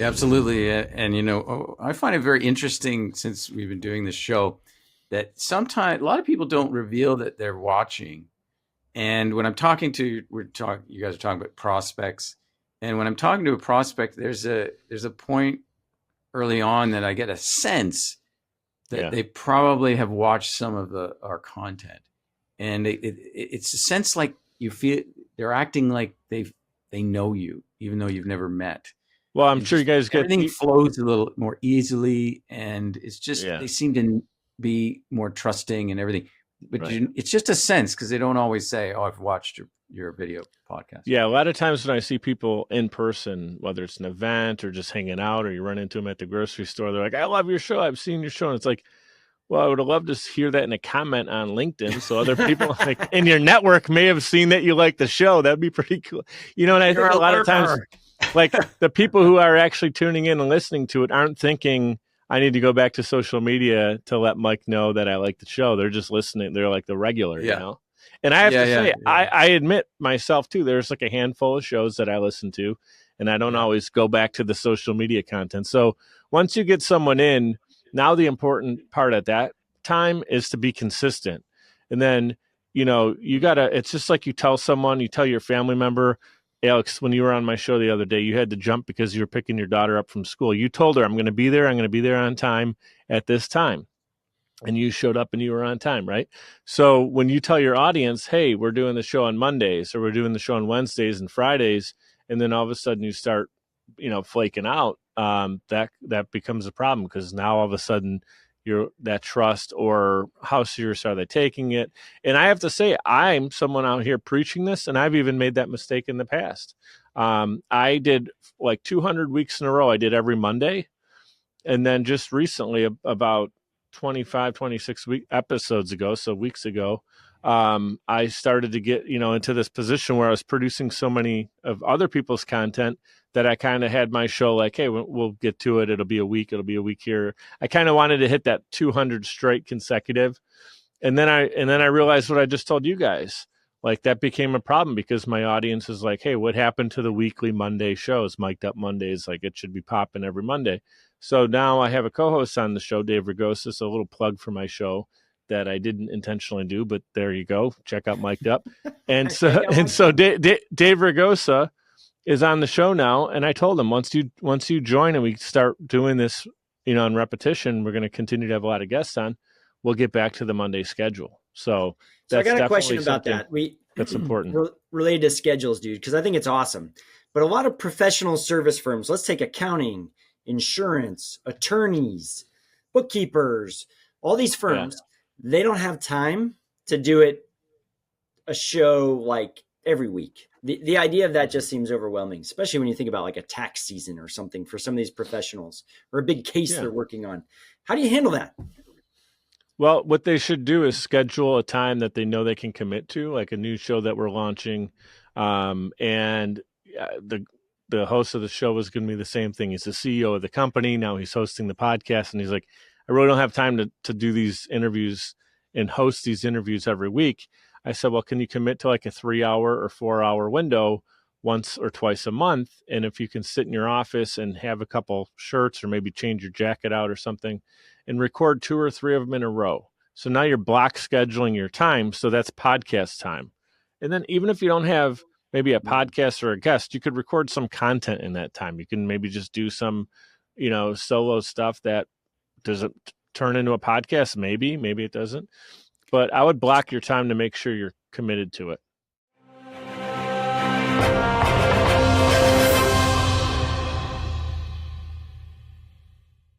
Absolutely. And, I find it very interesting since we've been doing this show that sometimes a lot of people don't reveal that they're watching. And when I'm talking to, you guys are talking about prospects. And when I'm talking to a prospect, there's a point early on that I get a sense that they probably have watched some of our content. And it's a sense like you feel they're acting like they know you, even though you've never met. Well, I'm sure you guys get everything flows a little more easily, and it's just they seem to be more trusting and everything. But it's just a sense because they don't always say, "Oh, I've watched your video podcast." Yeah, a lot of times when I see people in person, whether it's an event or just hanging out, or you run into them at the grocery store, they're like, "I love your show. I've seen your show." And it's like, well, I would have loved to hear that in a comment on LinkedIn, so other people like in your network may have seen that you like the show. That'd be pretty cool, And I think a lot of times, like the people who are actually tuning in and listening to it aren't thinking, I need to go back to social media to let Mike know that I like the show. They're just listening. They're like the regular, And I have to say, I admit myself too, there's like a handful of shows that I listen to, and I don't always go back to the social media content. So once you get someone in, now the important part at that time is to be consistent. And then, it's just like you tell your family member, Alex, when you were on my show the other day, you had to jump because you were picking your daughter up from school. You told her, I'm going to be there on time at this time. And you showed up and you were on time, right? So when you tell your audience, hey, we're doing the show on Mondays or we're doing the show on Wednesdays and Fridays, and then all of a sudden you start, flaking out, that becomes a problem because now all of a sudden that trust, or how serious are they taking it? And I have to say, I'm someone out here preaching this, and I've even made that mistake in the past. I did like 200 weeks in a row. I did every Monday. And then just recently, about 25, 26 episodes ago, so weeks ago, I started to get, into this position where I was producing so many of other people's content that I kind of had my show like, hey, we'll get to it. It'll be a week here. I kind of wanted to hit that 200 straight consecutive. And then I realized what I just told you guys. Like that became a problem because my audience is like, hey, what happened to the weekly Monday shows? Mic'd Up Mondays, like it should be popping every Monday. So now I have a co-host on the show, Dave Ragosa, a little plug for my show that I didn't intentionally do, but there you go. Check out Mic'd Up. And so Dave Ragosa is on the show now, and I told him once you join and we start doing this, on repetition, we're going to continue to have a lot of guests on. We'll get back to the Monday schedule. So I got a question about that. That's important related to schedules, dude, because I think it's awesome. But a lot of professional service firms, let's take accounting, insurance, attorneys, bookkeepers, all these firms, they don't have time to do a show like every week. The idea of that just seems overwhelming, especially when you think about like a tax season or something for some of these professionals or a big case they're working on. How do you handle that? Well, what they should do is schedule a time that they know they can commit to, like a new show that we're launching. And the host of the show was going to be the same thing. He's the CEO of the company. Now he's hosting the podcast. And he's like, I really don't have time to do these interviews and host these interviews every week. I said, well, can you commit to like a 3-hour or 4-hour window once or twice a month? And if you can sit in your office and have a couple shirts or maybe change your jacket out or something and record 2 or 3 of them in a row. So now you're block scheduling your time. So that's podcast time. And then even if you don't have maybe a podcast or a guest, you could record some content in that time. You can maybe just do some, solo stuff that doesn't turn into a podcast. Maybe it doesn't. But I would block your time to make sure you're committed to it.